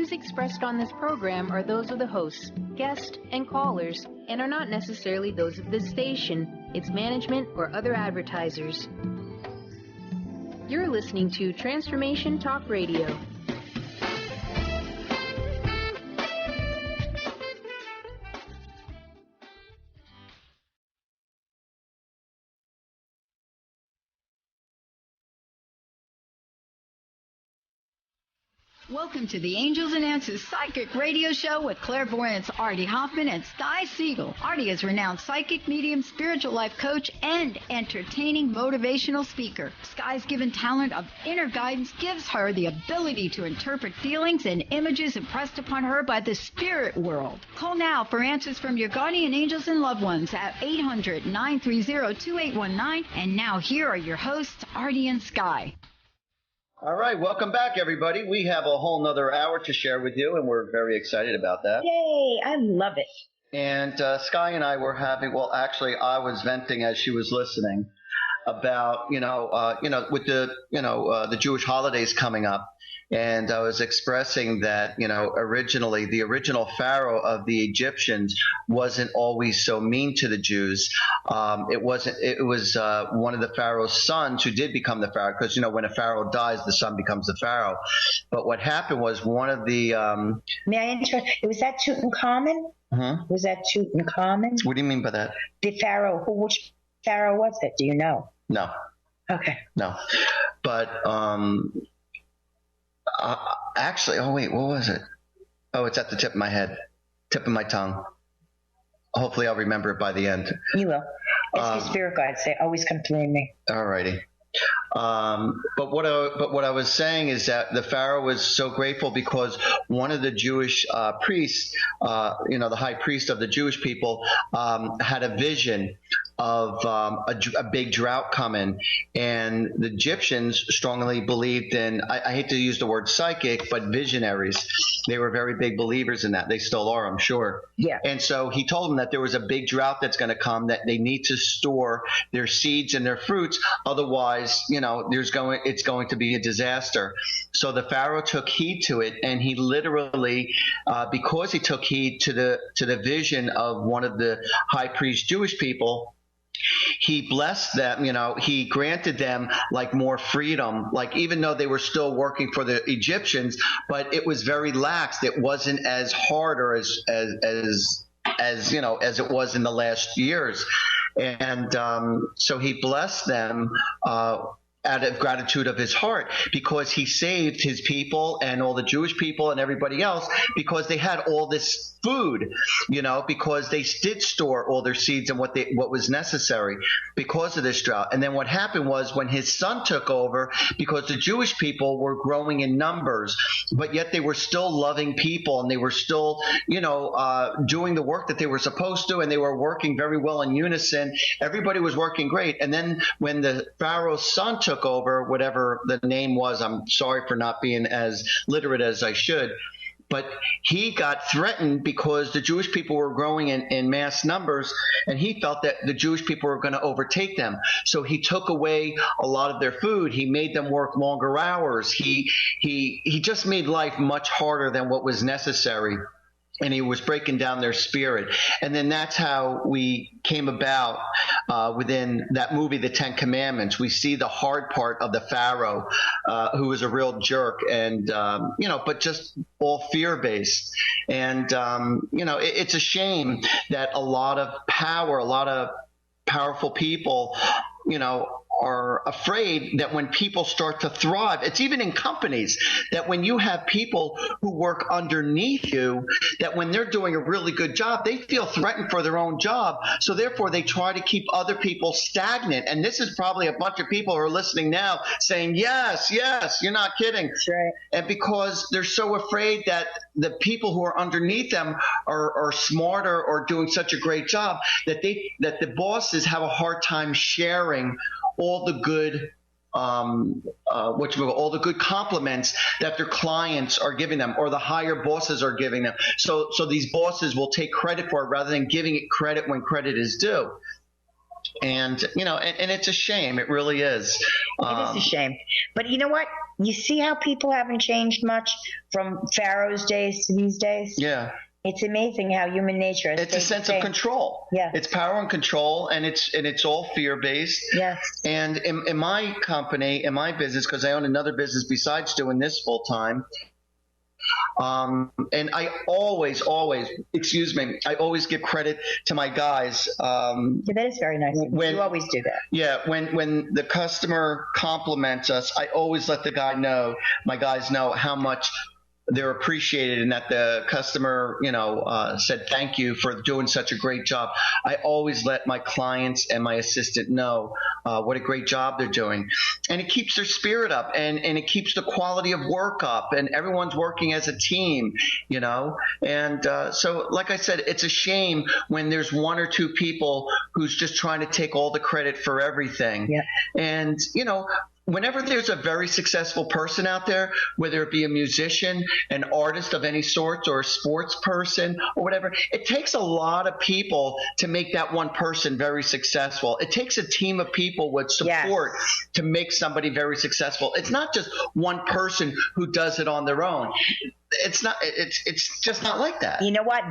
views expressed on this program are those of the hosts, guests, and callers, and are not necessarily those of this station, its management, or other advertisers. You're listening to Transformation Talk Radio. Welcome to the Angels and Answers Psychic Radio Show with clairvoyants Artie Hoffman and Sky Siegel. Artie is a renowned psychic, medium, spiritual life coach, and entertaining motivational speaker. Sky's given talent of inner guidance gives her the ability to interpret feelings and images impressed upon her by the spirit world. Call now for answers from your guardian angels and loved ones at 800-930-2819. And now here are your hosts, Artie and Sky. All right, welcome back, everybody. We have a whole nother hour to share with you, and we're very excited about that. Yay, I love it. And Sky and I were having, well, actually, I was venting as she was listening about, with the Jewish holidays coming up. And I was expressing that, originally the original Pharaoh of the Egyptians wasn't always so mean to the Jews. It was one of the Pharaoh's sons who did become the Pharaoh, because, when a Pharaoh dies, the son becomes the Pharaoh. But what happened was one of the... May I interrupt? Was that Tutankhamun? Uh-huh. Was that Tutankhamun? What do you mean by that? The Pharaoh. Which Pharaoh was it? Do you know? No. Okay. No. But... actually, oh wait, what was it? Oh, it's at the tip of my head, tip of my tongue. Hopefully I'll remember it by the end. You will. Ask your spirit guides. They always come through me. All righty. But what I was saying is that the Pharaoh was so grateful because one of the Jewish priests, the high priest of the Jewish people, had a vision of a big drought coming, and the Egyptians strongly believed in, I hate to use the word psychic, but visionaries. They were very big believers in that. They still are, I'm sure. Yeah. And so he told them that there was a big drought that's going to come, that they need to store their seeds and their fruits, otherwise, it's going to be a disaster. So the Pharaoh took heed to it, and he literally, because he took heed to the vision of one of the high priest Jewish people, he blessed them, he granted them like more freedom, like even though they were still working for the Egyptians, but it was very lax. It wasn't as hard or as it was in the last years. And so he blessed them out of gratitude of his heart, because he saved his people and all the Jewish people and everybody else, because they had all this food, because they did store all their seeds and what was necessary because of this drought. And then what happened was, when his son took over, because the Jewish people were growing in numbers, but yet they were still loving people, and they were still, doing the work that they were supposed to, and they were working very well in unison. Everybody was working great. And then when the Pharaoh's son took over, whatever the name was, I'm sorry for not being as literate as I should, but he got threatened because the Jewish people were growing in mass numbers, and he felt that the Jewish people were going to overtake them. So he took away a lot of their food. He made them work longer hours. He just made life much harder than what was necessary. And he was breaking down their spirit. And then that's how we came about within that movie, The Ten Commandments. We see the hard part of the Pharaoh, who was a real jerk, and, but just all fear-based. And, it's a shame that a lot of powerful people, are afraid that when people start to thrive, it's even in companies, that when you have people who work underneath you, that when they're doing a really good job, they feel threatened for their own job. So therefore, they try to keep other people stagnant. And this is probably a bunch of people who are listening now saying, yes, you're not kidding. That's right. And because they're so afraid that the people who are underneath them are smarter or doing such a great job, that the bosses have a hard time sharing all the good all the good compliments that their clients are giving them, or the higher bosses are giving them. So these bosses will take credit for it rather than giving it credit when credit is due. And, and it's a shame. It really is. It is a shame. But you know what? You see how people haven't changed much from Pharaoh's days to these days? Yeah. It's amazing how human nature has It's a sense of control. Yeah. It's power and control, and it's all fear-based. Yes. And in my company, in my business, because I own another business besides doing this full-time, and I always give credit to my guys. That is very nice. You always do that. Yeah, when the customer compliments us, I always let my guys know how much they're appreciated and that the customer, said thank you for doing such a great job. I always let my clients and my assistant know what a great job they're doing. And it keeps their spirit up and it keeps the quality of work up and everyone's working as a team, And so, like I said, it's a shame when there's one or two people who's just trying to take all the credit for everything. Yeah. And, whenever there's a very successful person out there, whether it be a musician, an artist of any sort, or a sports person or whatever, it takes a lot of people to make that one person very successful. It takes a team of people with support to make somebody very successful. It's not just one person who does it on their own. It's just not like that. You know what?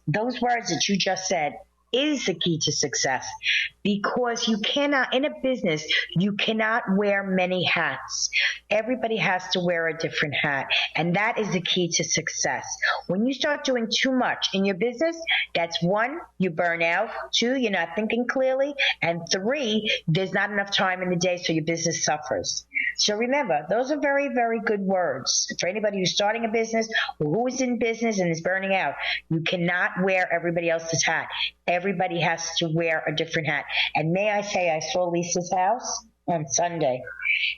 Those words that you just said is the key to success, because you cannot, in a business, you cannot wear many hats. Everybody has to wear a different hat, and that is the key to success. When you start doing too much in your business, that's one, you burn out, two, you're not thinking clearly, and three, there's not enough time in the day, so your business suffers. So remember, those are very, very good words for anybody who's starting a business or who is in business and is burning out. You cannot wear everybody else's hat. Everybody has to wear a different hat. And may I say, I saw Lisa's house on Sunday,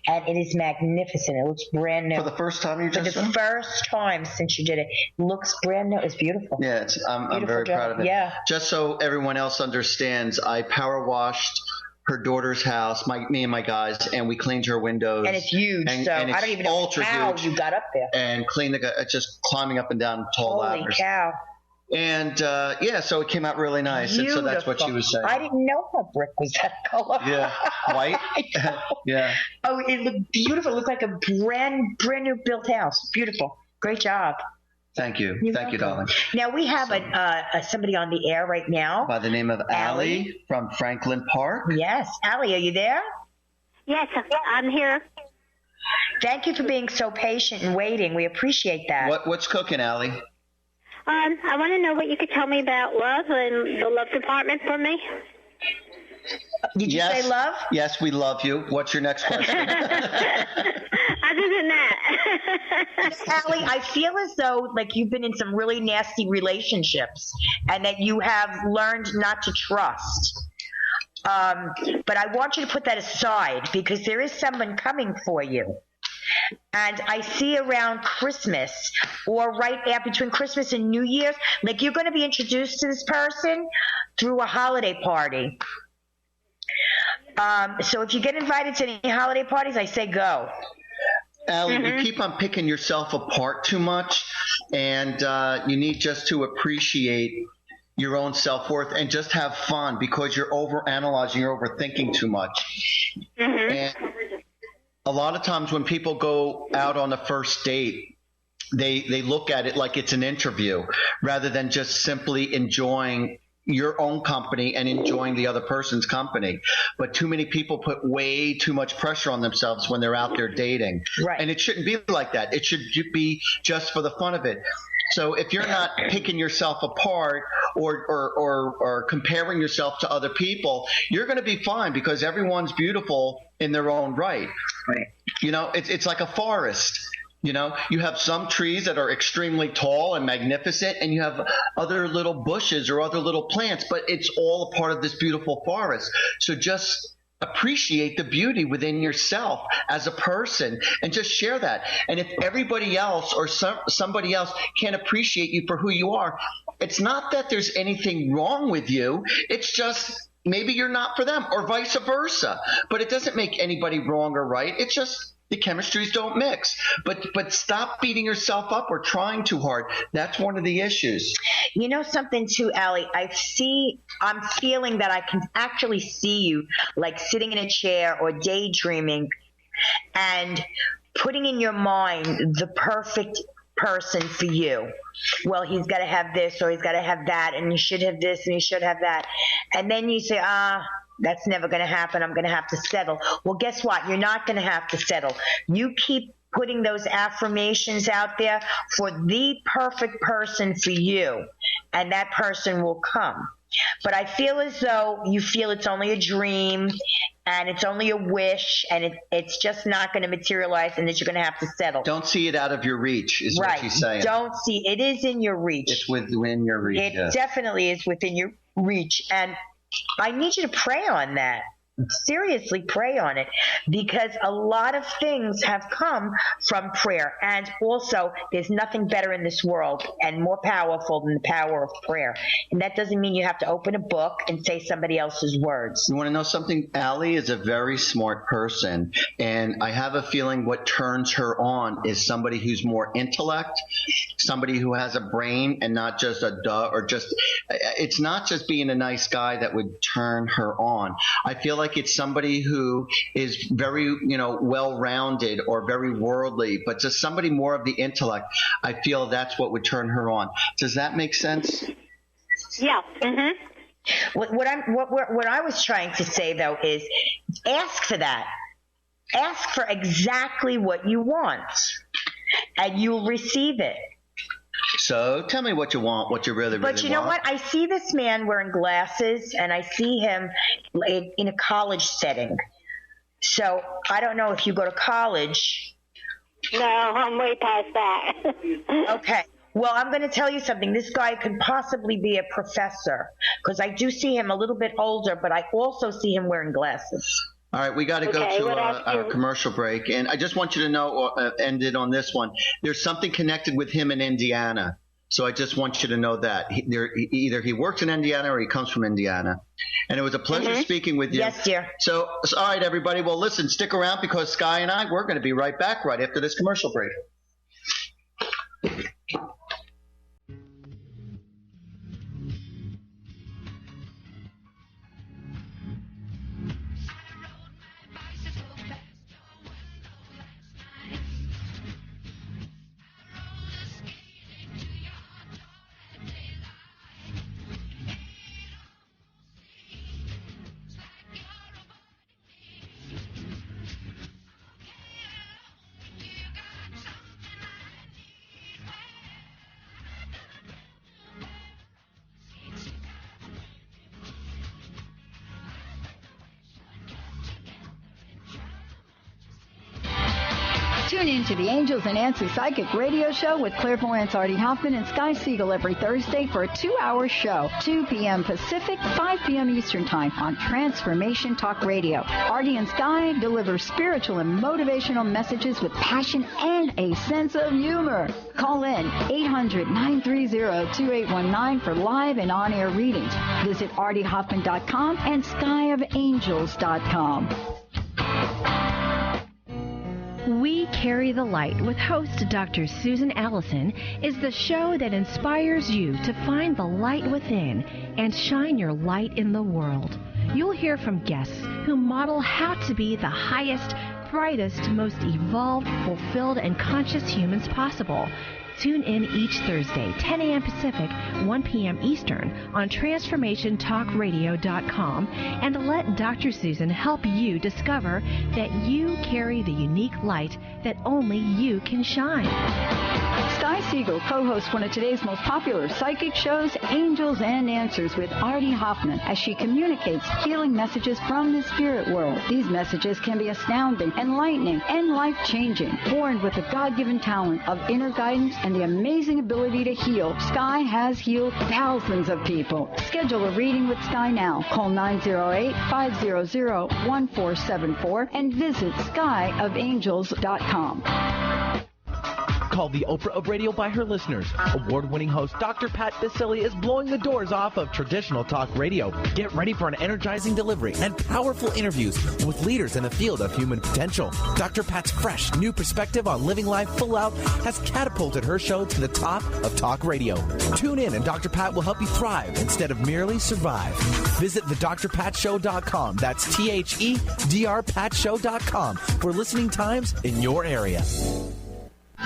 and it is magnificent. It looks brand new. For the first time you just For the first time since you did it. It looks brand new. It's beautiful. Yeah, I'm very proud of it. Yeah. Just so everyone else understands, I power washed her daughter's house, me and my guys, and we cleaned her windows. And it's huge, and I don't even know how you got up there. And cleaned just climbing up and down tall ladders. Holy cow. And, so it came out really nice. Beautiful. And so that's what she was saying. I didn't know her brick was that color. Yeah, white. Yeah. Oh, it looked beautiful. It looked like a brand new built house. Beautiful. Great job. Thank you. Thank you, darling. Now, we have somebody on the air right now. By the name of Allie from Franklin Park. Yes. Allie, are you there? Yes, I'm here. Thank you for being so patient and waiting. We appreciate that. What's cooking, Allie? I want to know what you could tell me about love and the love department for me. Did you say love? Yes, we love you. What's your next question? Other than that. Allie, I feel as though like you've been in some really nasty relationships and that you have learned not to trust. But I want you to put that aside because there is someone coming for you. And I see around Christmas or right after between Christmas and New Year's, like you're going to be introduced to this person through a holiday party. So if you get invited to any holiday parties, I say go. Allie, you keep on picking yourself apart too much, and you need just to appreciate your own self-worth and just have fun because you're overanalyzing, you're overthinking too much. And a lot of times when people go out on a first date, they look at it like it's an interview rather than just simply enjoying your own company and enjoying the other person's company. But too many people put way too much pressure on themselves when they're out there dating. Right. And it shouldn't be like that. It should be just for the fun of it. So if you're not picking yourself apart or comparing yourself to other people, you're going to be fine because everyone's beautiful in their own right. Right. It's like a forest. You have some trees that are extremely tall and magnificent, and you have other little bushes or other little plants, but it's all a part of this beautiful forest. So just appreciate the beauty within yourself as a person and just share that. And if everybody else or somebody else can't appreciate you for who you are, it's not that there's anything wrong with you. It's just maybe you're not for them or vice versa. But it doesn't make anybody wrong or right. It's just the chemistries don't mix. But stop beating yourself up or trying too hard. That's one of the issues. You know something too, Allie? I'm feeling that I can actually see you like sitting in a chair or daydreaming. And putting in your mind the perfect person for you. Well, he's got to have this or he's got to have that, and he should have this and he should have that. And then you say, that's never going to happen. I'm going to have to settle. Well, guess what? You're not going to have to settle. You keep putting those affirmations out there for the perfect person for you, and that person will come. But I feel as though you feel it's only a dream and it's only a wish, and it's just not going to materialize, and that you're going to have to settle. Don't see it out of your reach, is what she's saying. Don't see. It is in your reach. It's within your reach. It definitely is within your reach. And I need you to pray on that. Seriously, pray on it, because a lot of things have come from prayer. And also, there's nothing better in this world and more powerful than the power of prayer. And that doesn't mean you have to open a book and say somebody else's words. You want to know something? Allie is a very smart person, and I have a feeling what turns her on is somebody who's more intellect, somebody who has a brain and not just a duh, or just, it's not just being a nice guy that would turn her on. I feel like it's somebody who is very, well-rounded or very worldly, but just somebody more of the intellect. I feel that's what would turn her on. Does that make sense? Yeah. Mm-hmm. What I was trying to say, though, is ask for that. Ask for exactly what you want, and you'll receive it. So tell me what you want, what you really, really want. But you know what? I see this man wearing glasses, and I see him in a college setting. So I don't know if you go to college. No, I'm way past that. Okay. Well, I'm going to tell you something. This guy could possibly be a professor, because I do see him a little bit older, but I also see him wearing glasses. All right, we got to go to our commercial break, and I just want you to know, end it on this one. There's something connected with him in Indiana, so I just want you to know that. Either he works in Indiana or he comes from Indiana. And it was a pleasure speaking with you. Yes, dear. So, all right, everybody. Well, listen, stick around, because Sky and we're going to be right back right after this commercial break. Tune in to the Angels and Nancy Psychic Radio Show with clairvoyants Artie Hoffman and Sky Siegel every Thursday for a 2-hour show, 2 p.m. Pacific, 5 p.m. Eastern Time on Transformation Talk Radio. Artie and Sky deliver spiritual and motivational messages with passion and a sense of humor. Call in 800-930-2819 for live and on-air readings. Visit artiehoffman.com and skyofangels.com. We Carry the Light with host Dr. Susan Allison is the show that inspires you to find the light within and shine your light in the world. You'll hear from guests who model how to be the highest, brightest, most evolved, fulfilled, and conscious humans possible. Tune in each Thursday, 10 a.m. Pacific, 1 p.m. Eastern on TransformationTalkRadio.com, and let Dr. Susan help you discover that you carry the unique light that only you can shine. Sky Siegel co-hosts one of today's most popular psychic shows, Angels and Answers with Artie Hoffman, as she communicates healing messages from the spirit world. These messages can be astounding, enlightening, and life-changing. Born with the God-given talent of inner guidance and the amazing ability to heal, Sky has healed thousands of people. Schedule a reading with Sky now. Call 908-500-1474 and visit skyofangels.com. Called the Oprah of Radio by her listeners, award-winning host Dr. Pat Baccili is blowing the doors off of traditional talk radio. Get ready for an energizing delivery and powerful interviews with leaders in the field of human potential. Dr. Pat's fresh, new perspective on living life full out has catapulted her show to the top of talk radio. Tune in and Dr. Pat will help you thrive instead of merely survive. Visit thedrpatshow.com. That's THEDRPatshow.com for listening times in your area.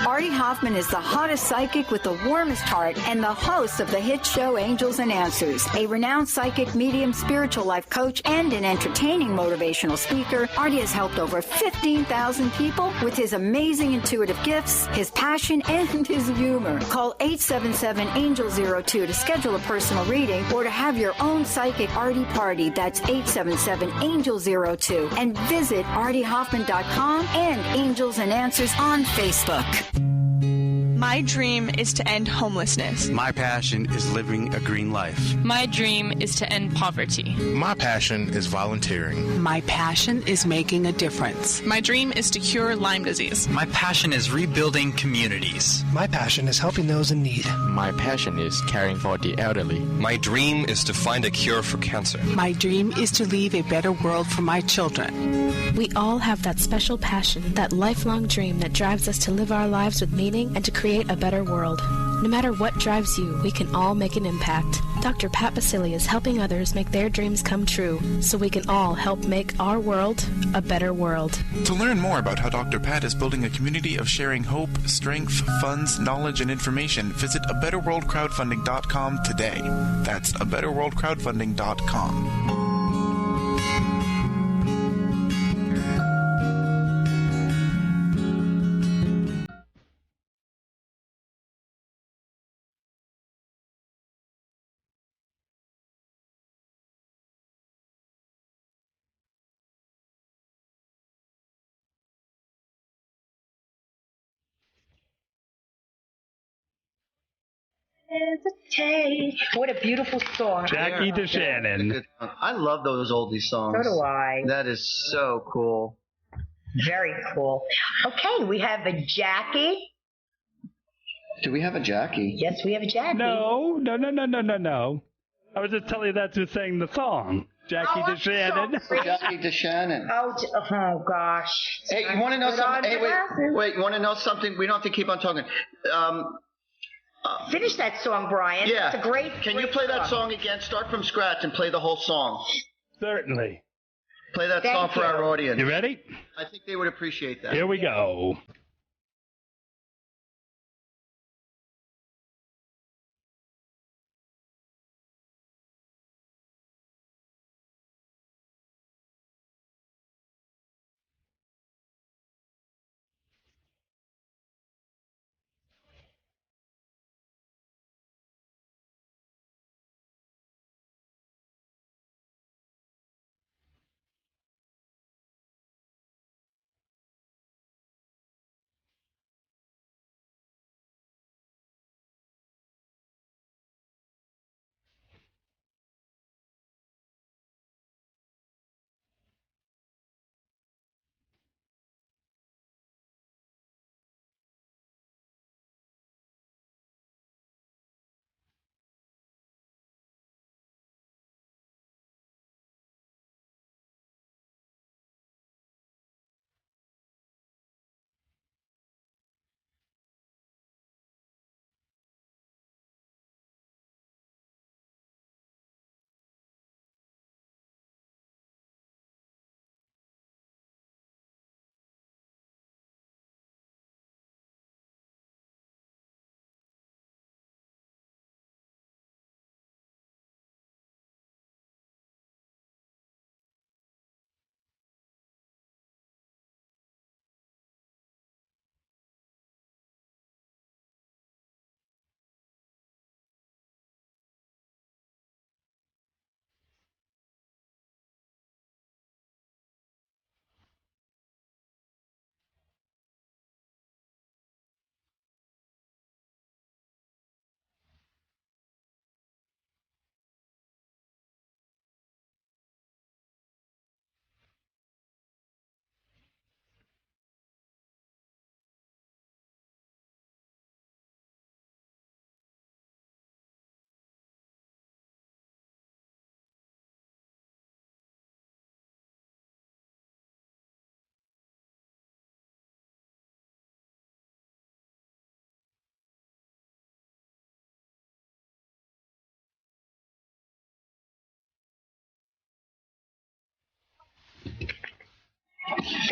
Artie Hoffman is the hottest psychic with the warmest heart and the host of the hit show Angels and Answers. A renowned psychic, medium, spiritual life coach, and an entertaining motivational speaker, Artie has helped over 15,000 people with his amazing intuitive gifts, his passion, and his humor. Call 877-ANGEL-02 to schedule a personal reading or to have your own psychic Artie party. That's 877-ANGEL-02. And visit artiehoffman.com and Angels and Answers on Facebook. My dream is to end homelessness. My passion is living a green life. My dream is to end poverty. My passion is volunteering. My passion is making a difference. My dream is to cure Lyme disease. My passion is rebuilding communities. My passion is helping those in need. My passion is caring for the elderly. My dream is to find a cure for cancer. My dream is to leave a better world for my children. We all have that special passion, that lifelong dream that drives us to live our lives with meaning and to create a better world. No matter what drives you, we can all make an impact. Dr. Pat Baccili is helping others make their dreams come true so we can all help make our world a better world. To learn more about how Dr. Pat is building a community of sharing hope, strength, funds, knowledge, and information, visit abetterworldcrowdfunding.com today. That's abetterworldcrowdfunding.com. What a beautiful song. Jackie DeShannon. I love those oldie songs. So do I. That is so cool. Very cool. Okay, we have a Jackie. Do we have a Jackie? Yes, we have a Jackie. No. I was just telling you that's who sang the song. Jackie DeShannon. Jackie DeShannon. Oh gosh. Hey, you want to know something? Hey, wait. You want to know something? We don't have to keep on talking. Finish that song, Brian. Yeah. It's a great. Can you play that song again? Start from scratch and play the whole song. Certainly. Play that song for our audience. You ready? I think they would appreciate that. Here we go.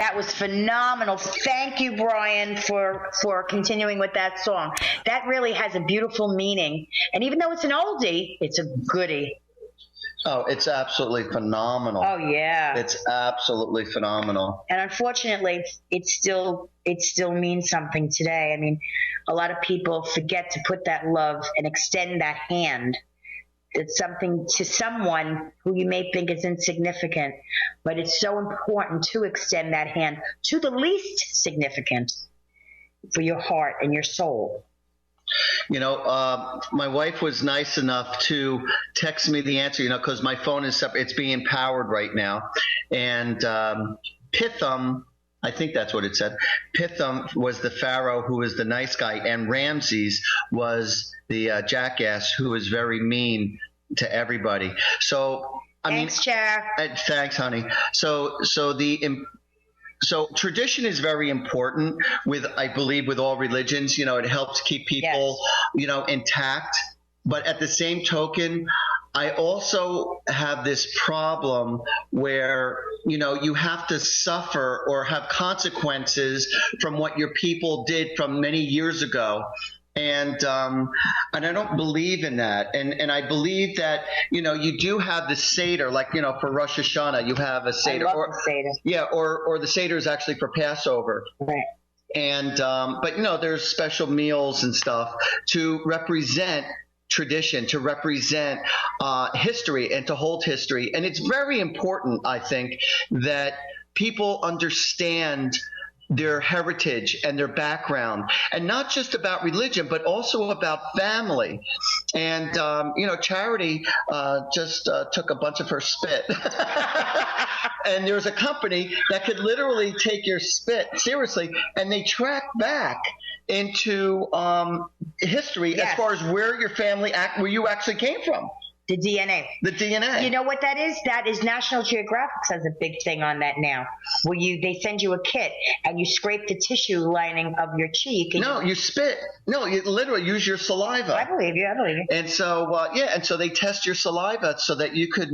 That was phenomenal. Thank you, Brian, for continuing with that song. That really has a beautiful meaning. And even though it's an oldie, it's a goodie. Oh, it's absolutely phenomenal. Oh, yeah. It's absolutely phenomenal. And unfortunately, it still means something today. I mean, a lot of people forget to put that love and extend that hand. It's something to someone who you may think is insignificant, but it's so important to extend that hand to the least significant for your heart and your soul. You know, my wife was nice enough to text me the answer, because my phone is separate. It's being powered right now. And Pithom, I think that's what it said. Pithom was the pharaoh who was the nice guy, and Ramses was the jackass who was very mean to everybody. So, Thanks, Chair. Thanks, honey. So tradition is very important I believe, with all religions. It helps keep people, intact. But at the same token, I also have this problem where, you have to suffer or have consequences from what your people did from many years ago. And I don't believe in that. And I believe that, you do have the Seder, like, for Rosh Hashanah, you have a Seder. I love the Seder. Yeah, or the Seder is actually for Passover. Right. And, but, there's special meals and stuff to represent tradition, to represent history and to hold history. And it's very important, I think, that people understand their heritage and their background, and not just about religion, but also about family. And, Charity just took a bunch of her spit. And there's a company that could literally take your spit seriously, and they track back into history as far as where your family, where you actually came from. The DNA. The DNA. You know what that is? That is National Geographic has a big thing on that now, where they send you a kit and you scrape the tissue lining of your cheek. No, you spit. No, you literally use your saliva. I believe you. And so, and so they test your saliva so that you could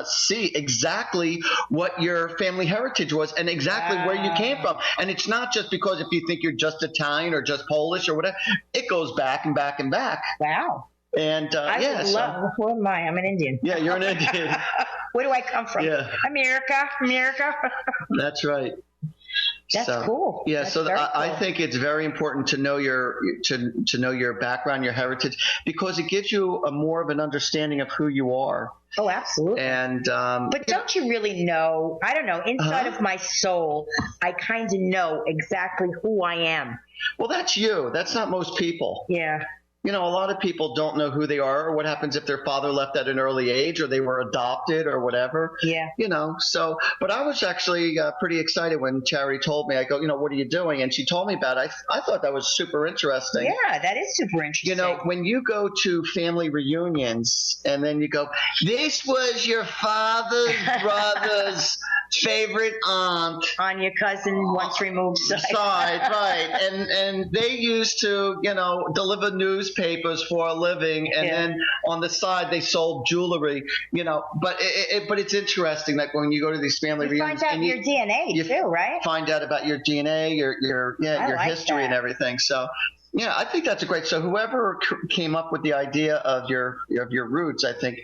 see exactly what your family heritage was and exactly where you came from. And it's not just because if you think you're just Italian or just Polish or whatever. It goes back and back and back. Wow. And who am I? I'm an Indian. Yeah, you're an Indian. Where do I come from? Yeah. America. That's right. That's cool. Yeah, That's so cool. I think it's very important to know your background, your heritage, because it gives you more of an understanding of who you are. Oh, absolutely. And but don't you really know? I don't know. Inside of my soul, I kind of know exactly who I am. Well, that's you. That's not most people. Yeah. A lot of people don't know who they are or what happens if their father left at an early age or they were adopted or whatever. Yeah. So, but I was actually pretty excited when Charity told me. I go, what are you doing? And she told me about it. I thought that was super interesting. Yeah, that is super interesting. When you go to family reunions and then you go, this was your father's brother's favorite aunt. On your cousin once removed side. Right. And they used to, deliver newspapers for a living, and then on the side they sold jewelry, but it's interesting that when you go to these family reunions, find out your DNA too, right? Find out about your DNA, your history and everything. So yeah, I think that's great. So whoever came up with the idea of your roots, I think,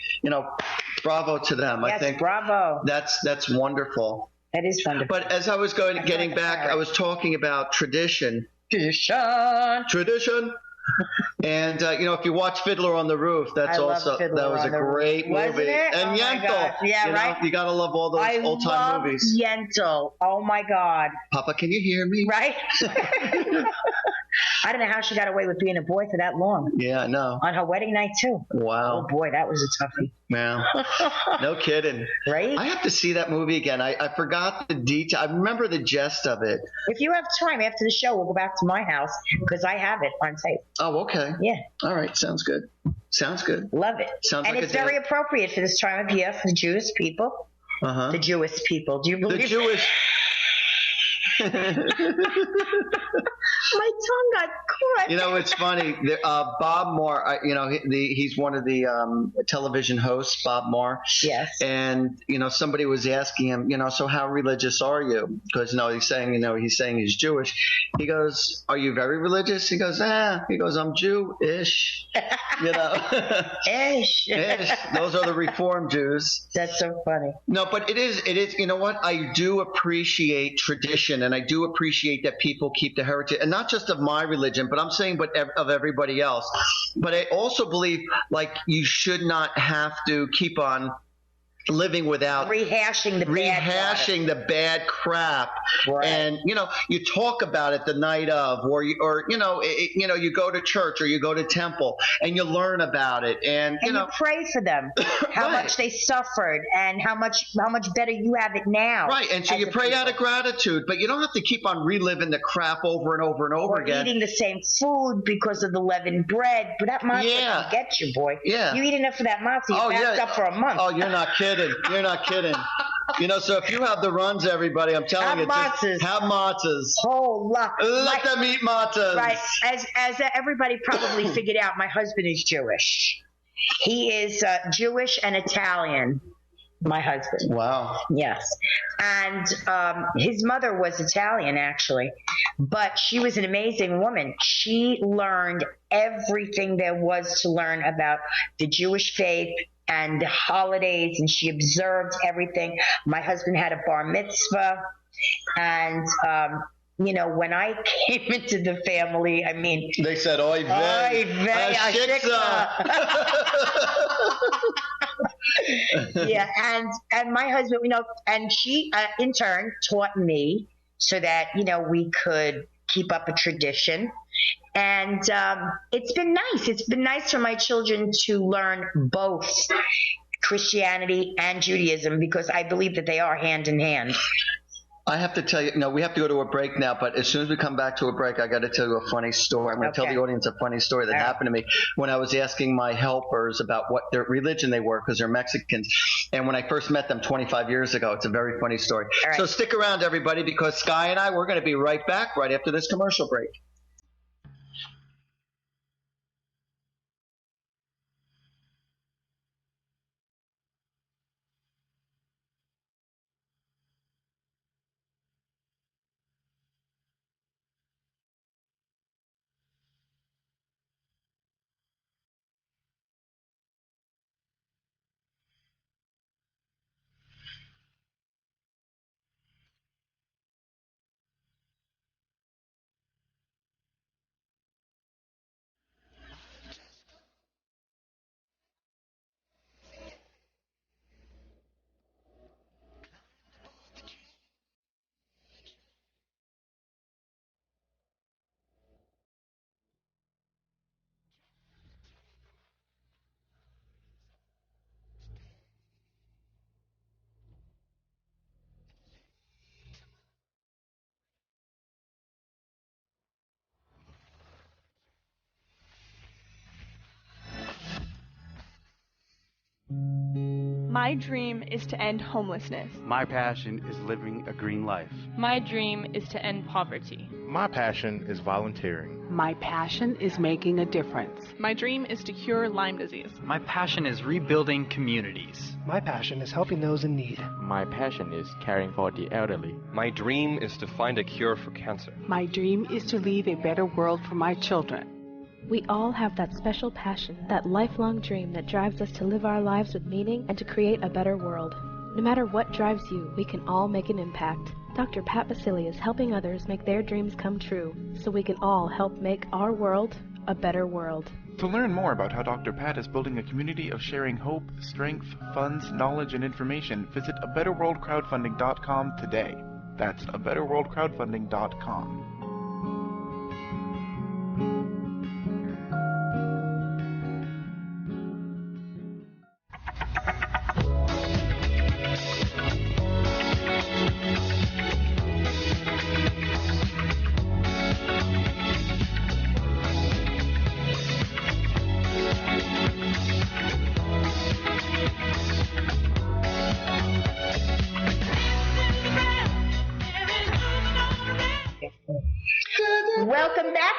bravo to them. Yes, I think bravo. That's wonderful. That is wonderful. But as I was getting back, I was talking about tradition. And if you watch Fiddler on the Roof, that was a great movie. And Yentl, right? You gotta love all those old time movies. Yentl, oh my God. Papa, can you hear me? Right? I don't know how she got away with being a boy for that long. Yeah, I know. On her wedding night too. Wow. Oh boy, that was a toughie. Yeah. No kidding. Right? I have to see that movie again. I forgot the detail. I remember the gist of it. If you have time after the show, we'll go back to my house because I have it on tape. Oh, okay. Yeah. All right. Sounds good. Love it. Sounds and like it's very appropriate for this time of year for the Jewish people. Uh-huh. The Jewish people. Do you believe the Jewish? My tongue got caught. You know, it's funny. Bob Moore, he's one of the television hosts, Bob Moore. Yes. And, somebody was asking him, so how religious are you? Because, he's saying he's Jewish. He goes, are you very religious? He goes, He goes, I'm Jew-ish. Ish. Those are the Reformed Jews. That's so funny. No, but it is, you know what? I do appreciate tradition, and I do appreciate that people keep the heritage, and not just of my religion, but I'm saying of everybody else. But I also believe, you should not have to keep on living without rehashing the bad crap. Right. And you talk about it the night of, or you go to church or you go to temple and you learn about it, and you pray for them, how right. much they suffered and how much better you have it now. Right. And so you pray out of gratitude, but you don't have to keep on reliving the crap over and over and over again. Eating the same food because of the leavened bread. But that matzah can get you, boy. Yeah. You eat enough of that matzah, you fast up for a month. Oh, you're not kidding. You're not kidding. So if you have the runs, everybody, I'm telling you, just have matzahs. Whole lot. Let them eat matzahs. Right. As everybody probably figured out, my husband is Jewish. He is Jewish and Italian. My husband. Wow. Yes. And his mother was Italian, actually. But she was an amazing woman. She learned everything there was to learn about the Jewish faith and the holidays, and she observed everything. My husband had a bar mitzvah, and when I came into the family, I mean, they said, "Oy vey, ashiksa." Yeah, and my husband, and she in turn taught me so that we could keep up a tradition. And it's been nice. It's been nice for my children to learn both Christianity and Judaism, because I believe that they are hand in hand. I have to tell you, we have to go to a break now, but as soon as we come back to a break, I got to tell you a funny story. I'm going to tell the audience a funny story that happened to me when I was asking my helpers about what their religion they were, because they're Mexicans. And when I first met them 25 years ago, it's a very funny story. Right. So stick around, everybody, because Sky and we're going to be right back right after this commercial break. My dream is to end homelessness. My passion is living a green life. My dream is to end poverty. My passion is volunteering. My passion is making a difference. My dream is to cure Lyme disease. My passion is rebuilding communities. My passion is helping those in need. My passion is caring for the elderly. My dream is to find a cure for cancer. My dream is to leave a better world for my children. We all have that special passion, that lifelong dream that drives us to live our lives with meaning and to create a better world. No matter what drives you, we can all make an impact. Dr. Pat Baccili is helping others make their dreams come true, so we can all help make our world a better world. To learn more about how Dr. Pat is building a community of sharing hope, strength, funds, knowledge, and information, visit abetterworldcrowdfunding.com today. That's abetterworldcrowdfunding.com.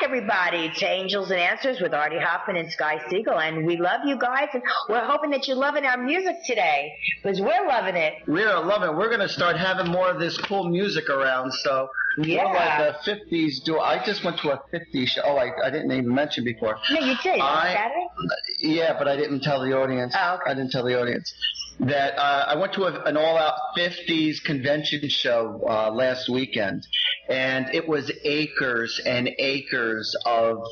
everybody, to Angels and Answers with Artie Hoffman and Sky Siegel. And we love you guys, and we're hoping that you're loving our music today, because we're loving it. We're loving it. We're going to start having more of this cool music around, so yeah. More like the 50s do. I just went to a 50s show. Oh, I didn't even mention before. No, you did. Saturday? Yeah, but I didn't tell the audience. Oh, okay. I didn't tell the audience that I went to an all-out 50s convention show last weekend, and it was acres and acres of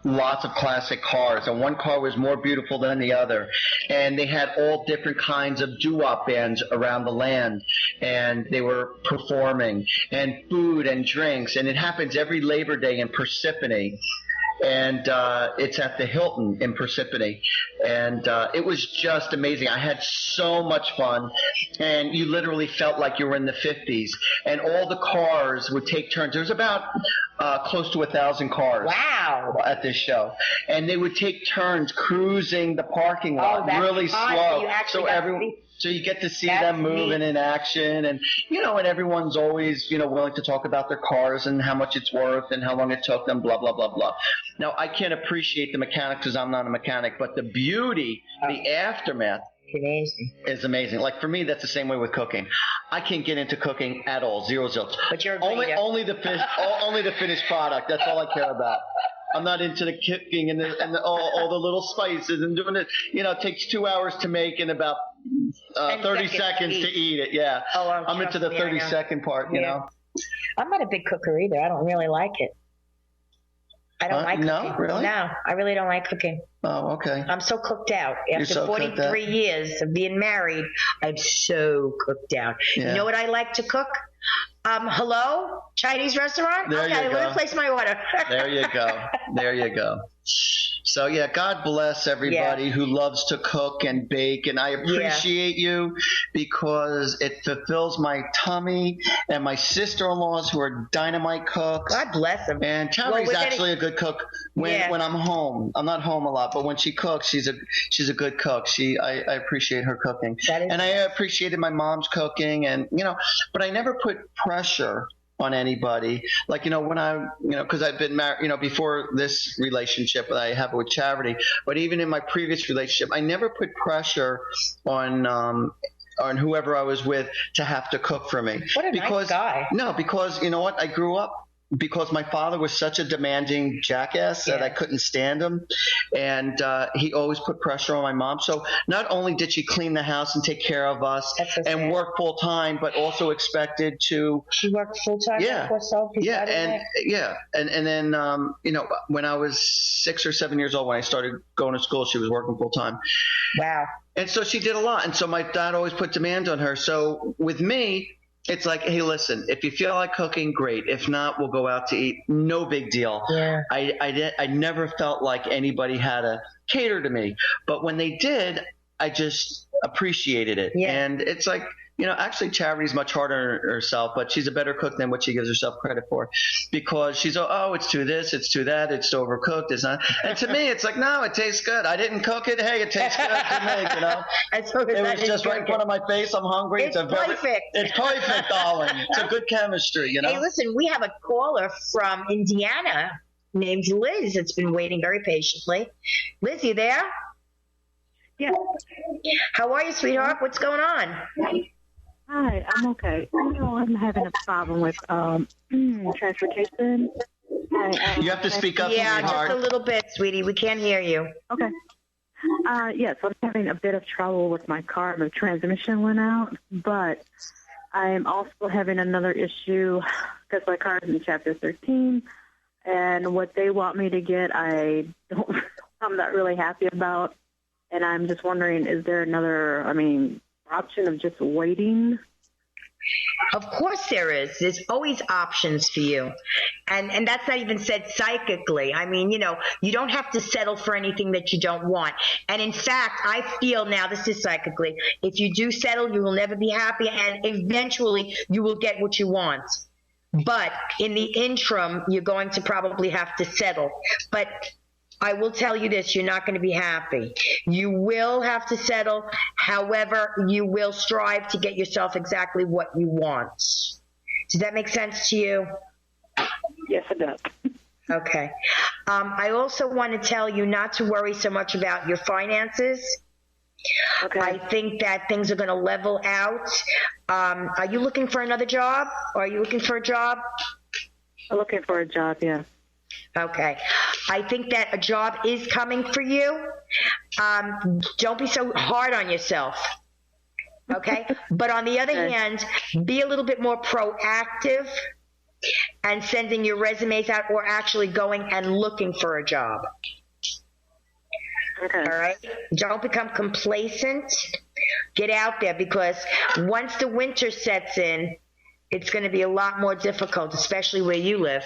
lots of classic cars, and one car was more beautiful than the other, and they had all different kinds of doo-wop bands around the land, and they were performing, and food and drinks, and it happens every Labor Day in Parsippany. And it's at the Hilton in Parsippany, and it was just amazing. I had so much fun, and you literally felt like you were in the 50s, and all the cars would take turns. There was about close to 1,000 cars. Wow. At this show, and they would take turns cruising the parking lot really slow. So you get to see them moving in action, and and everyone's always willing to talk about their cars and how much it's worth and how long it took them, blah blah blah blah. Now I can't appreciate the mechanics because I'm not a mechanic, but the beauty, the aftermath is amazing. Like for me, that's the same way with cooking. I can't get into cooking at all, zero zilch. But you're only the fish, only the finished product. That's all I care about. I'm not into the cooking and all the little spices and doing it. It takes 2 hours to make and about 30 seconds to eat it. Yeah. Oh, I'm into the 30-second part, you know. I'm not a big cooker either. I don't really like it. I don't like cooking. No, really? No, I really don't like cooking. Oh, okay. I'm so cooked out. After so 43 years of being married, I'm so cooked out. Yeah. You know what I like to cook? Hello? Chinese restaurant? There okay, you go. let me place my order. There you go. There you go. So, yeah, God bless everybody who loves to cook and bake, and I appreciate you because it fulfills my tummy, and my sister-in-laws who are dynamite cooks. God bless them. And Terry's actually a good cook when I'm home. I'm not home a lot, but when she cooks, she's a good cook. I appreciate her cooking. And I appreciated my mom's cooking, and but I never put pressure on anybody. Like, when because I've been married, before this relationship that I have with Charity, but even in my previous relationship, I never put pressure on whoever I was with to have to cook for me. What a nice guy. No, because you know what? I grew up because my father was such a demanding jackass that I couldn't stand him. And he always put pressure on my mom. So not only did she clean the house and take care of us and work full time, but also expected to. She worked full time for herself? And then, when I was 6 or 7 years old, when I started going to school, she was working full time. Wow. And so she did a lot. And so my dad always put demands on her. So with me, it's like, hey, listen, if you feel like cooking, great. If not, we'll go out to eat. No big deal. Yeah. I never felt like anybody had to cater to me. But when they did, I just appreciated it. Yeah. And it's like, actually Charity's much harder on herself, but she's a better cook than what she gives herself credit for, because she's, it's too this, it's too that, it's overcooked, it's not. And to me, it's like, no, it tastes good. I didn't cook it. Hey, it tastes good to make, It was just right in front of my face. I'm hungry. It's perfect. It's perfect, darling. It's a good chemistry, Hey, listen, we have a caller from Indiana named Liz that's been waiting very patiently. Liz, you there? Yeah. How are you, sweetheart? What's going on? Hi, I'm okay. I'm having a problem with transportation. You have to speak up, sweetheart. just a little bit, sweetie. We can't hear you. Okay. Yes, I'm having a bit of trouble with my car. My transmission went out, but I'm also having another issue because my car is in Chapter 13, and what they want me to get, I'm not really happy about, and I'm just wondering, is there another, option of just waiting? Of course there is. There's always options for you. And that's not even said psychically. You don't have to settle for anything that you don't want. And in fact, I feel now, this is psychically, if you do settle, you will never be happy, and eventually you will get what you want. But in the interim, you're going to probably have to settle. But I will tell you this, you're not going to be happy. You will have to settle. However, you will strive to get yourself exactly what you want. Does that make sense to you? Yes, it does. Okay. I also want to tell you not to worry so much about your finances. Okay. I think that things are going to level out. Are you looking for another job? Or are you looking for a job? I'm looking for a job, yeah. Okay. I think that a job is coming for you. Don't be so hard on yourself. Okay? But on the other hand, be a little bit more proactive and sending your resumes out or actually going and looking for a job. Okay. All right? Don't become complacent. Get out there, because once the winter sets in, it's going to be a lot more difficult, especially where you live.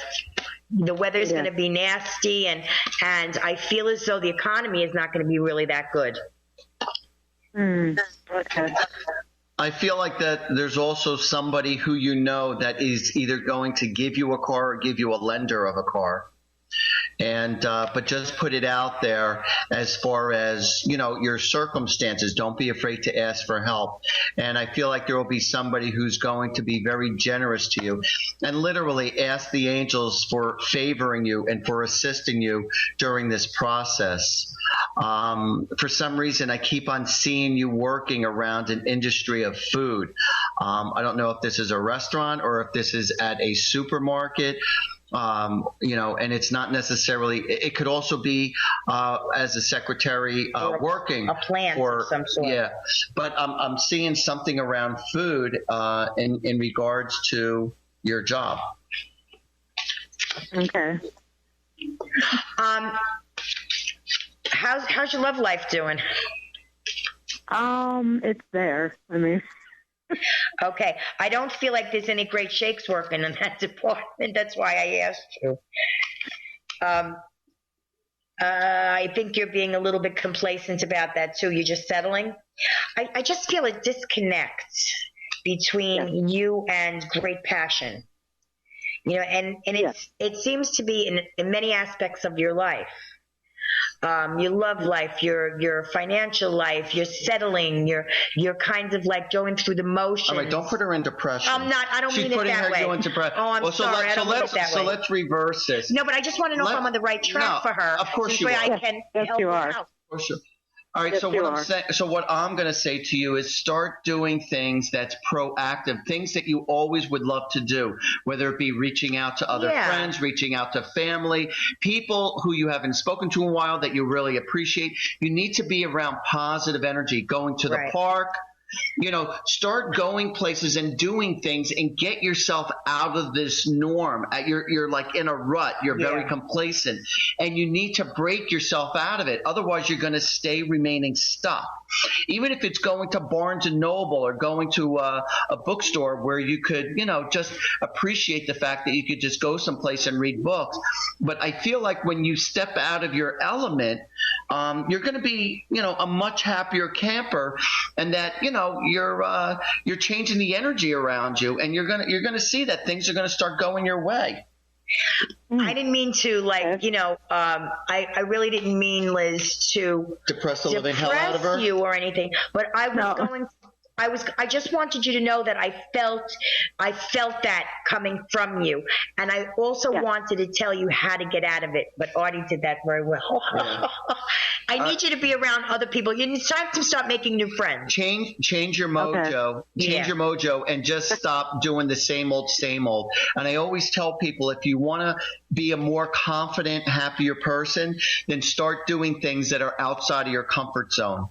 The weather's going to be nasty, and I feel as though the economy is not going to be really that good. Okay. I feel like that there's also somebody who you know that is either going to give you a car or give you a lender of a car. And but just put it out there as far as, you know, your circumstances. Don't be afraid to ask for help. And I feel like there will be somebody who's going to be very generous to you and literally ask the angels for favoring you and for assisting you during this process. For some reason, I keep on seeing you working around an industry of food. I don't know if this is a restaurant or if this is at a supermarket. You know, and it's not necessarily, it could also be as a secretary working. A plant of some sort. Yeah, but I'm seeing something around food in regards to your job. Okay. How's your love life doing? It's there. I mean. Okay. I don't feel like there's any great shakes working in that department. That's why I asked you. I think you're being a little bit complacent about that too. You're just settling. I just feel a disconnect between you and great passion. You know, and it seems to be in many aspects of your life. Your love life, your financial life, you're settling, you're kind of like going through the motions. All right, don't put her in depression. I'm not. I don't mean it that way. She's putting her in depression. Oh, I'm sorry. I don't mean it that way. So let's reverse this. No, but I just want to know if I'm on the right track for her. Of course you are. I can help her out. Of course you are. All right, so what I'm going to say to you is start doing things that's proactive, things that you always would love to do, whether it be reaching out to other friends, reaching out to family, people who you haven't spoken to in a while that you really appreciate. You need to be around positive energy, going to the park. You know, start going places and doing things and get yourself out of this norm. You're like in a rut. You're very complacent, and you need to break yourself out of it. Otherwise, you're going to stay remaining stuck. Even if it's going to Barnes and Noble or going to a bookstore where you could, you know, just appreciate the fact that you could just go someplace and read books. But I feel like when you step out of your element, you're going to be, you know, a much happier camper, and that, you know, you're changing the energy around you, and you're gonna see that things are gonna start going your way. I didn't mean to, like, you know, I really didn't mean, Liz, to depress the living hell out of her, you or anything. But I just wanted you to know that I felt that coming from you, and I also wanted to tell you how to get out of it. But Artie did that very well. I need you to be around other people. You need to start making new friends. Change your mojo. Change your mojo, and just stop doing the same old. And I always tell people, if you want to be a more confident, happier person, then start doing things that are outside of your comfort zone.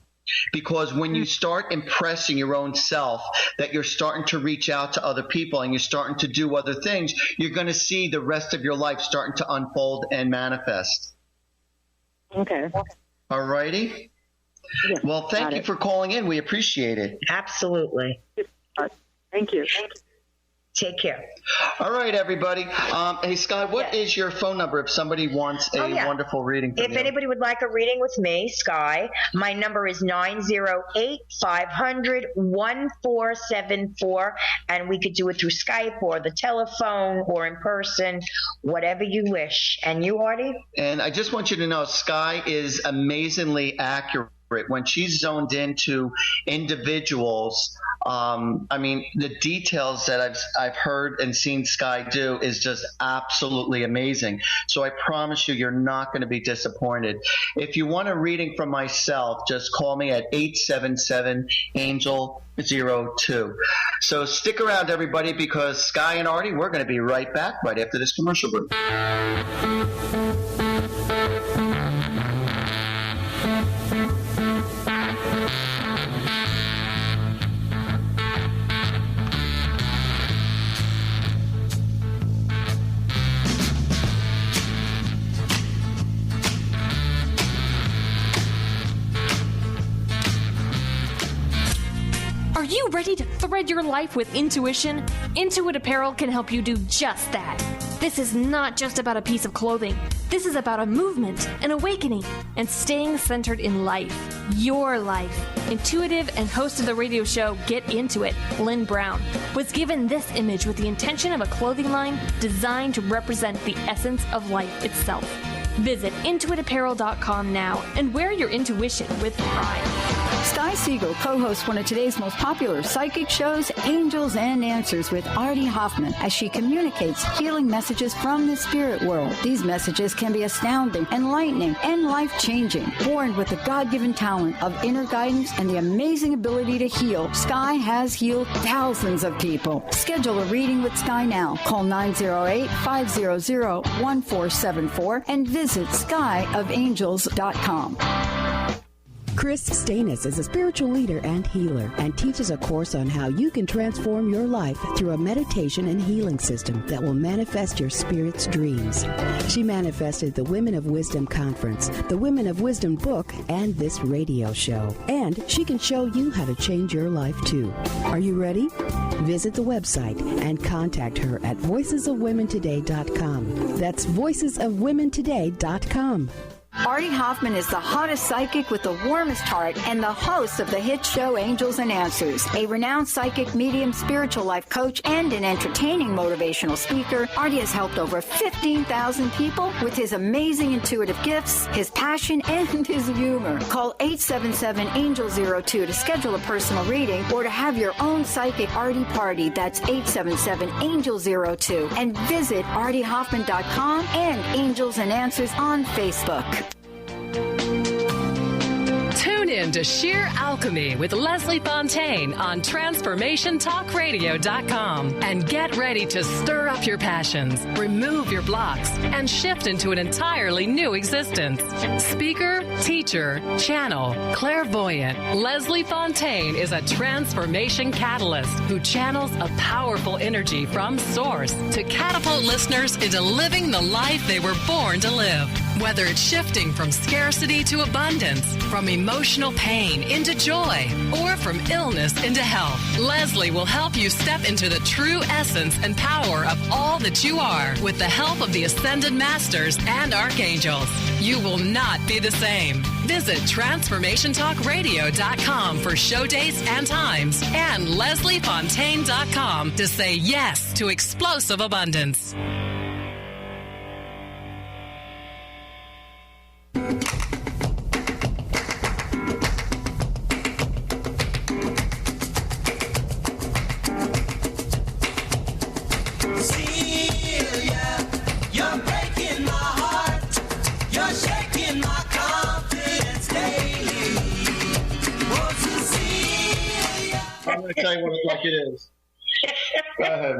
Because when you start impressing your own self that you're starting to reach out to other people and you're starting to do other things, you're going to see the rest of your life starting to unfold and manifest. Okay. All righty. Yes, well, thank you for calling in. We appreciate it. Absolutely. Thank you. Take care. All right, everybody. Hey, Sky, what is your phone number if somebody wants a wonderful reading from you? If anybody would like a reading with me, Sky, my number is 908-500-1474, and we could do it through Skype or the telephone or in person, whatever you wish. And you, Artie? And I just want you to know, Sky is amazingly accurate. When she's zoned into individuals, I mean, the details that I've heard and seen Sky do is just absolutely amazing. So I promise you're not going to be disappointed. If you want a reading from myself, just call me at 877-ANGEL-02. So stick around, everybody, because Sky and Artie, we're going to be right back right after this commercial break. Are you ready to thread your life with intuition? Intuit Apparel can help you do just that. This is not just about a piece of clothing. This is about a movement, an awakening, and staying centered in life. Your life. Intuitive and host of the radio show Get Into It, Lynn Brown, was given this image with the intention of a clothing line designed to represent the essence of life itself. Visit intuitapparel.com now and wear your intuition with pride. Sky Siegel co-hosts one of today's most popular psychic shows, Angels and Answers, with Artie Hoffman, as she communicates healing messages from the spirit world. These messages can be astounding, enlightening, and life-changing. Born with the God-given talent of inner guidance and the amazing ability to heal, Sky has healed thousands of people. Schedule a reading with Sky now. Call 908-500-1474 and visit skyofangels.com. Chris Stanis is a spiritual leader and healer and teaches a course on how you can transform your life through a meditation and healing system that will manifest your spirit's dreams. She manifested the Women of Wisdom Conference, the Women of Wisdom book, and this radio show. And she can show you how to change your life too. Are you ready? Visit the website and contact her at voicesofwomentoday.com. That's voicesofwomentoday.com. Artie Hoffman is the hottest psychic with the warmest heart and the host of the hit show Angels and Answers. A renowned psychic, medium, spiritual life coach, and an entertaining motivational speaker, Artie has helped over 15,000 people with his amazing intuitive gifts, his passion, and his humor. Call 877-ANGEL-02 to schedule a personal reading or to have your own psychic Artie party. That's 877-ANGEL-02. And visit artiehoffman.com and Angels and Answers on Facebook. Tune in to Sheer Alchemy with Leslie Fontaine on TransformationTalkRadio.com and get ready to stir up your passions, remove your blocks, and shift into an entirely new existence. Speaker, teacher, channel, clairvoyant, Leslie Fontaine is a transformation catalyst who channels a powerful energy from Source to catapult listeners into living the life they were born to live. Whether it's shifting from scarcity to abundance, from emotional pain into joy, or from illness into health, Leslie will help you step into the true essence and power of all that you are with the help of the Ascended Masters and Archangels. You will not be the same. Visit TransformationTalkRadio.com for show dates and times and LeslieFontaine.com to say yes to explosive abundance. I'm going to tell you what it's like it is. Go ahead.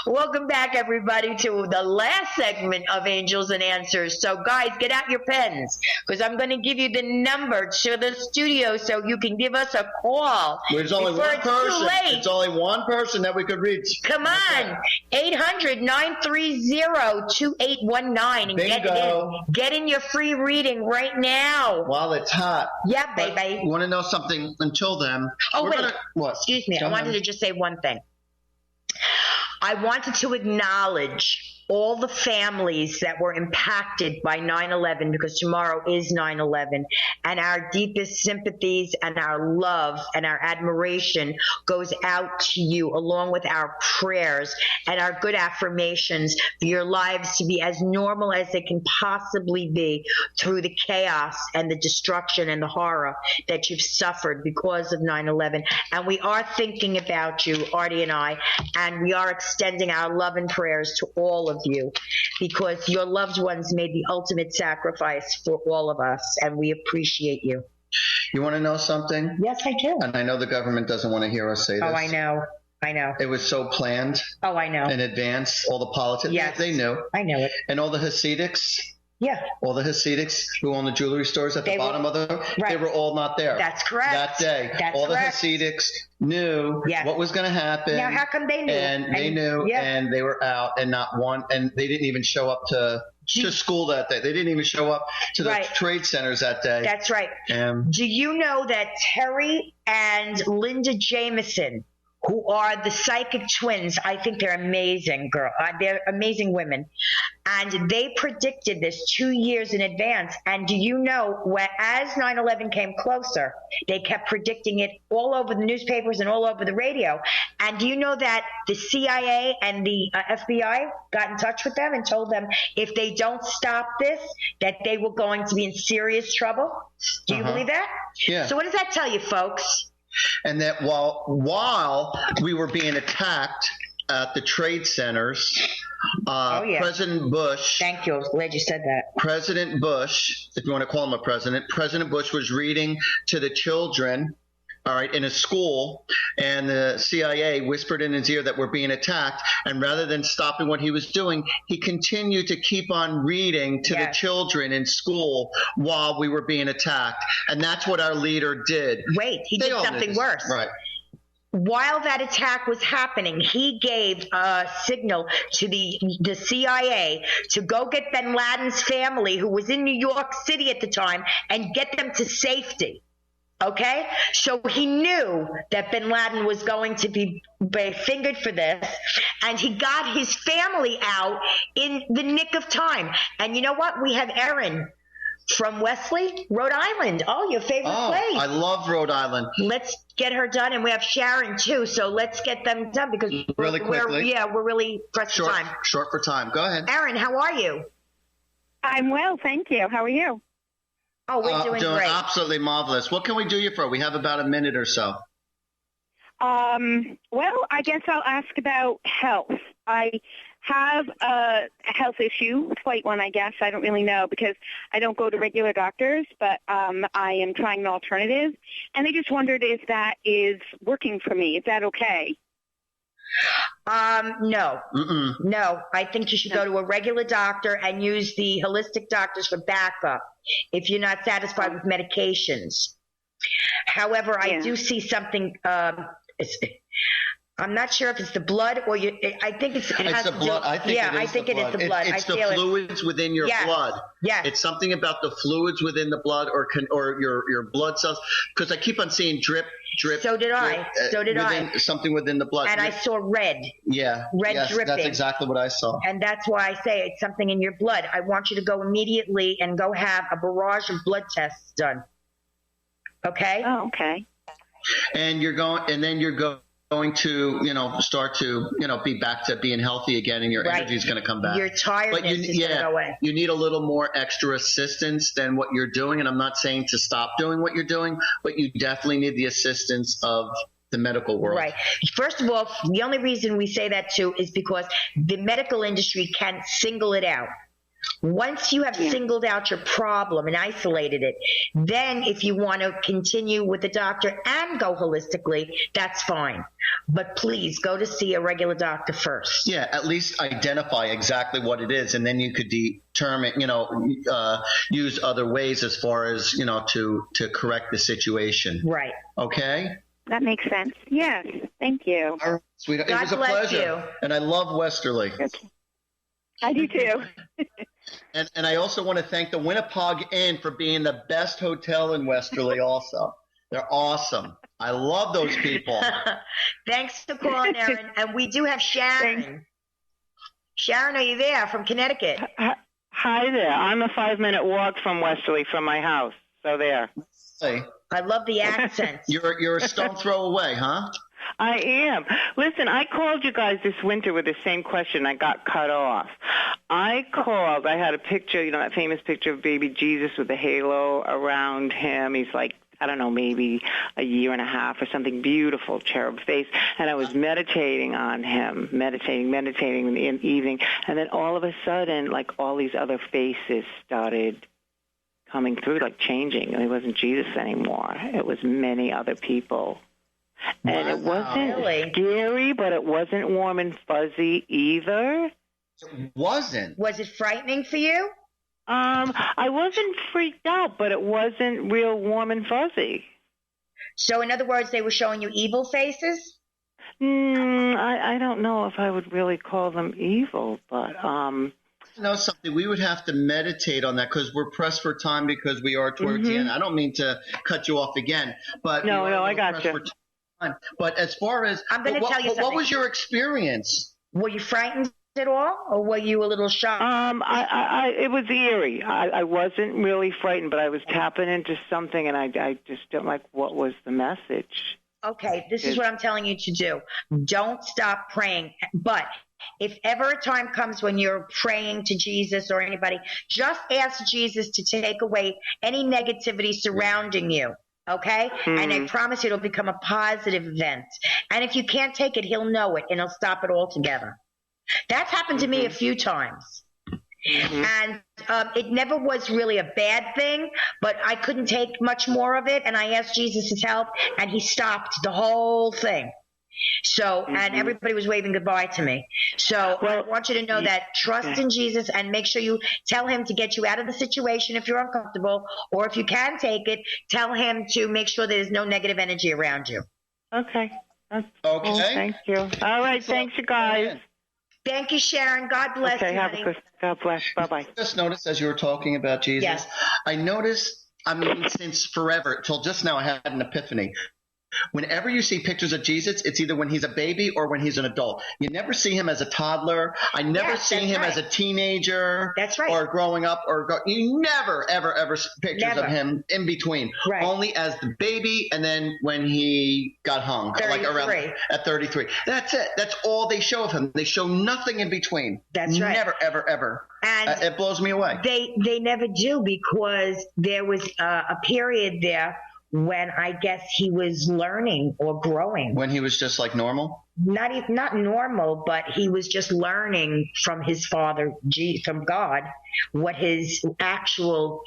Welcome back, everybody, to the last segment of Angels and Answers. So, guys, get out your pens, because I'm going to give you the number to the studio so you can give us a call. There's only one person. It's only one person that we could reach. Come on. 800-930-2819. And get in your free reading right now. While it's hot. Yeah, baby. You want to know something? Until then. Oh, wait. Excuse me. I wanted to just say one thing. I wanted to acknowledge all the families that were impacted by 9/11, because tomorrow is 9/11, and our deepest sympathies and our love and our admiration goes out to you, along with our prayers and our good affirmations for your lives to be as normal as they can possibly be through the chaos and the destruction and the horror that you've suffered because of 9/11. And we are thinking about you, Artie and I, and we are extending our love and prayers to all of you, because your loved ones made the ultimate sacrifice for all of us, and we appreciate you. You want to know something? Yes, I do. And I know the government doesn't want to hear us say this. Oh, I know. It was so planned. Oh, I know. In advance, all the politics. Yes. They knew. I know it. And all the Hasidics. Yeah. All the Hasidics who own the jewelry stores at the bottom of them, they were all not there. That's correct. That day. That's all correct. The Hasidics knew what was going to happen. Now, how come they knew? And they knew, and they were out, and not one, and they didn't even show up to school that day. They didn't even show up to the trade centers that day. That's right. Do you know that Terry and Linda Jameson, who are the psychic twins, I think they're amazing they're amazing women, and they predicted this 2 years in advance. And do you know, as 9/11 came closer, they kept predicting it all over the newspapers and all over the radio. And do you know that the CIA and the FBI got in touch with them and told them if they don't stop this, that they were going to be in serious trouble? Do you believe that? Yeah. So what does that tell you, folks? And that while we were being attacked at the trade centers, President Bush. Thank you. I was glad you said that. President Bush, if you want to call him a president, President Bush was reading to the children, all right, in a school, and the CIA whispered in his ear that we're being attacked. And rather than stopping what he was doing, he continued to keep on reading to the children in school while we were being attacked. And that's what our leader did. Wait, he did something worse. Right. While that attack was happening, he gave a signal to the CIA to go get bin Laden's family, who was in New York City at the time, and get them to safety. Okay? So he knew that bin Laden was going to be fingered for this, and he got his family out in the nick of time. And you know what? We have Erin from Wesley, Rhode Island. Oh, your favorite place. I love Rhode Island. Let's get her done. And we have Sharon, too. So let's get them done, because really quickly. we're really pressed for time. Short for time. Go ahead. Erin, how are you? I'm well, thank you. How are you? Oh, we're doing great. Absolutely marvelous. What can we do you for? We have about a minute or so. Well, I guess I'll ask about health. I have a health issue, slight one, I guess. I don't really know, because I don't go to regular doctors, but I am trying an alternative. And I just wondered if that is working for me. Is that okay? No. No, I think you should go to a regular doctor and use the holistic doctors for backup if you're not satisfied with medications. However, I do see something. I'm not sure if it's the blood or I think it's the blood. I think it is the blood. It's the fluids within your blood. Yeah. It's something about the fluids within the blood or your blood cells, because I keep on seeing drip. So did I. Something within the blood. And I saw red. Yeah. Red dripping. That's exactly what I saw. And that's why I say it's something in your blood. I want you to go immediately and go have a barrage of blood tests done. Okay? Oh, okay. And you're going to, start to, be back to being healthy again, and your energy is going to come back. Your tiredness is going to go away. You need a little more extra assistance than what you're doing, and I'm not saying to stop doing what you're doing, but you definitely need the assistance of the medical world. Right. First of all, the only reason we say that too is because the medical industry can single it out. Once you have singled out your problem and isolated it, then if you want to continue with the doctor and go holistically, that's fine. But please go to see a regular doctor first. Yeah, at least identify exactly what it is, and then you could determine, use other ways as far as, to correct the situation. Right. Okay? That makes sense. Yes. Thank you. All right, sweetheart. God it was a bless pleasure. You. And I love Westerly. Okay. I do too. And I also want to thank the Winnapogue Inn for being the best hotel in Westerly also. They're awesome. I love those people. Thanks for calling, Erin. And we do have Sharon. Sharon, are you there from Connecticut? Hi there. I'm a 5-minute walk from Westerly from my house. So there. Hey. I love the accent. You're a stone throw away, huh? I am. Listen, I called you guys this winter with the same question. I got cut off. I had a picture, that famous picture of baby Jesus with the halo around him. He's like, I don't know, maybe a year and a half or something, beautiful cherub face. And I was meditating on him, meditating in the evening. And then all of a sudden, like all these other faces started coming through, like changing. It wasn't Jesus anymore. It was many other people. And it wasn't scary, but it wasn't warm and fuzzy either. It wasn't. Was it frightening for you? I wasn't freaked out, but it wasn't real warm and fuzzy. So, in other words, they were showing you evil faces? I don't know if I would really call them evil, but something, we would have to meditate on that because we're pressed for time because we are towards the end. I don't mean to cut you off again, but no, I got you. But as far as I'm going to tell you something. What was your experience? Were you frightened at all, or were you a little shocked? It was eerie. I wasn't really frightened, but I was tapping into something, and I just don't like what was the message. Okay, this is what I'm telling you to do. Don't stop praying, but if ever a time comes when you're praying to Jesus or anybody, just ask Jesus to take away any negativity surrounding you. Okay? And I promise you it'll become a positive event. And if you can't take it, he'll know it, and he'll stop it altogether. That's happened to me a few times. And it never was really a bad thing, but I couldn't take much more of it, and I asked Jesus' help, and he stopped the whole thing. So, and everybody was waving goodbye to me. So I want you to know that trust in Jesus and make sure you tell him to get you out of the situation if you're uncomfortable, or if you can take it, tell him to make sure there's no negative energy around you. Okay. Okay. Cool. Thank you. All right. Thanks, you guys. Thank you, Sharon. God bless you. Okay, God bless. Bye-bye. I just noticed as you were talking about Jesus, I noticed, since forever, till just now I had an epiphany. Whenever you see pictures of Jesus, it's either when he's a baby or when he's an adult. You never see him as a toddler. I never see him as a teenager. That's right. Or growing up. You never, ever pictures of him in between. Right. Only as the baby and then when he got hung. 33. Like around at 33. That's it. That's all they show of him. They show nothing in between. That's right. Never, ever. And it blows me away. They never do, because there was a period there when I guess he was learning or growing. When he was just like normal? Not normal, but he was just learning from his father, from God, what his actual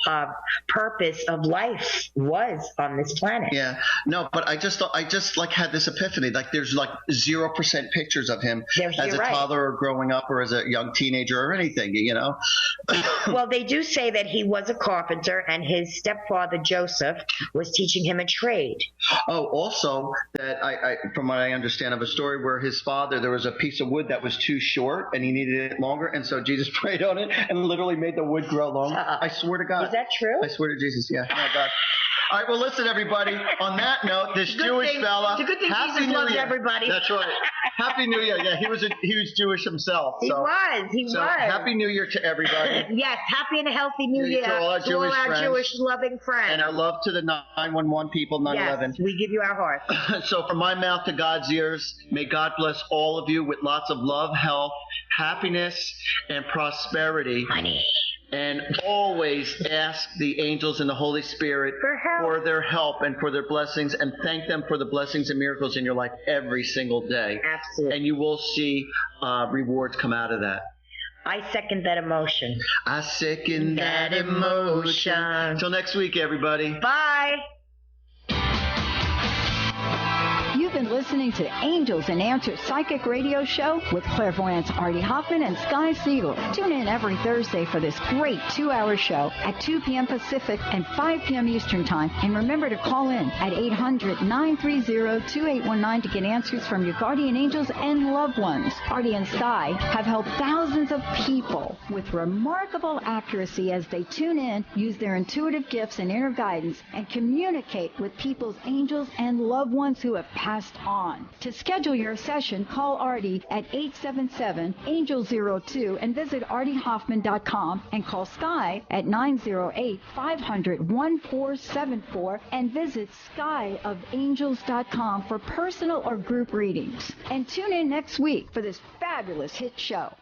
purpose of life was on this planet. Yeah. No, but I just had this epiphany. Like there's like 0% pictures of him as a toddler or growing up or as a young teenager or anything, Well, they do say that he was a carpenter and his stepfather, Joseph, was teaching him a trade. Oh, also that I from what I understand of a story where his father, there was a piece of wood that was too short and he needed it longer, and so Jesus prayed on it and literally made the wood grow longer. I swear to God. Is that true? I swear to Jesus, yeah. Oh, God. All right, well, listen, everybody. On that note, this Jewish fella. It's a good thing Jesus loves everybody. That's right. Happy New Year. Yeah, he was Jewish himself. He was. Happy New Year to everybody. Yes, happy and a healthy New Year to all our Jewish loving friends. And our love to the 911 people, 9/11. Yes, we give you our hearts. So from my mouth to God's ears, may God bless all of you with lots of love, health, happiness, and prosperity. Money. And always ask the angels and the Holy Spirit for their help and for their blessings, and thank them for the blessings and miracles in your life every single day. Absolutely. And you will see rewards come out of that. I second that emotion. I second that emotion. Until next week, everybody. Bye. You've been listening to Angels and Answers Psychic Radio Show with clairvoyants Artie Hoffman and Sky Siegel. Tune in every Thursday for this great 2-hour show at 2 p.m. Pacific and 5 p.m. Eastern Time. And remember to call in at 800-930-2819 to get answers from your guardian angels and loved ones. Artie and Sky have helped thousands of people with remarkable accuracy as they tune in, use their intuitive gifts and inner guidance, and communicate with people's angels and loved ones who have passed passed on. To schedule your session, call Artie at 877-ANGEL-02 and visit artiehoffman.com, and call Sky at 908-500-1474 and visit skyofangels.com for personal or group readings. And tune in next week for this fabulous hit show.